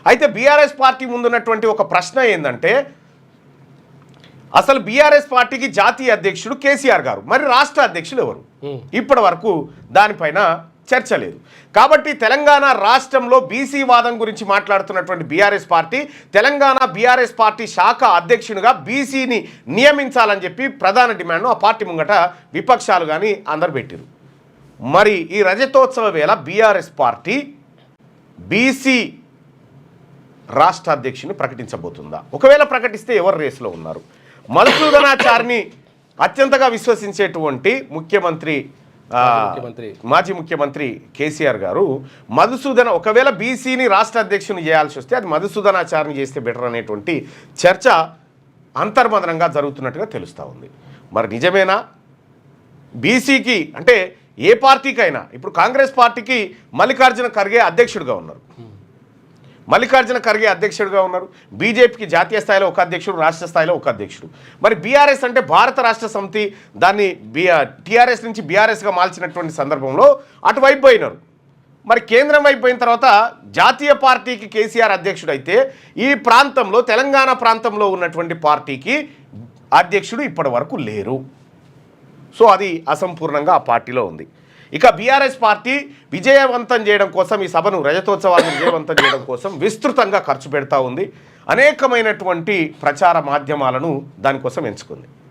అయితే BRS party ముందున్నటువంటి ఒక ప్రశ్న ఏంటంటే, అసలు బీఆర్ఎస్ పార్టీకి జాతీయ అధ్యక్షుడు కేసీఆర్ గారు, మరి రాష్ట్ర అధ్యక్షులు ఎవరు? ఇప్పటి వరకు దానిపైన చర్చ లేదు. కాబట్టి తెలంగాణ రాష్ట్రంలో బీసీ వాదం గురించి మాట్లాడుతున్నటువంటి BRS party, Telangana BRS party శాఖ అధ్యక్షునిగా బీసీని నియమించాలని చెప్పి ప్రధాన డిమాండ్ను ఆ పార్టీ ముంగట విపక్షాలు కానీ అందరు పెట్టారు. మరి ఈ రజతోత్సవ వేళ బీఆర్ఎస్ పార్టీ బీసీ రాష్ట్ర అధ్యక్షుని ప్రకటించబోతుందా? ఒకవేళ ప్రకటిస్తే ఎవరు రేసులో ఉన్నారు? మధుసూదనాచారిని అత్యంతగా విశ్వసించేటువంటి మాజీ ముఖ్యమంత్రి కేసీఆర్ గారు ఒకవేళ బీసీని రాష్ట్ర అధ్యక్షుని చేయాల్సి వస్తే అది మధుసూదనాచారిని చేస్తే బెటర్ అనేటువంటి చర్చ అంతర్మదనంగా జరుగుతున్నట్టుగా తెలుస్తూ ఉంది. మరి నిజమేనా? బీసీకి అంటే ఏ పార్టీకైనా, ఇప్పుడు కాంగ్రెస్ పార్టీకి మల్లికార్జున ఖర్గే అధ్యక్షుడిగా ఉన్నారు, బీజేపీకి జాతీయ స్థాయిలో ఒక అధ్యక్షుడు, రాష్ట్ర స్థాయిలో ఒక అధ్యక్షుడు. మరి బీఆర్ఎస్ అంటే భారత రాష్ట్ర సమితి దాన్ని టీఆర్ఎస్ నుంచి బీఆర్ఎస్గా మార్చినటువంటి సందర్భంలో అటువైపు పోయినారు. మరి కేంద్రం వైపు పోయిన తర్వాత జాతీయ పార్టీకి కేసీఆర్ అధ్యక్షుడు అయితే, ఈ ప్రాంతంలో తెలంగాణ ప్రాంతంలో ఉన్నటువంటి పార్టీకి అధ్యక్షుడు ఇప్పటి వరకు లేరు. సో అది అసంపూర్ణంగా ఆ పార్టీలో ఉంది. ఇక బీఆర్ఎస్ పార్టీ విజయవంతం చేయడం కోసం, ఈ సభను రజతోత్సవాలను విజయవంతం చేయడం కోసం విస్తృతంగా ఖర్చు పెడతా ఉంది. అనేకమైనటువంటి ప్రచార మాధ్యమాలను దానికోసం ఎంచుకుంది.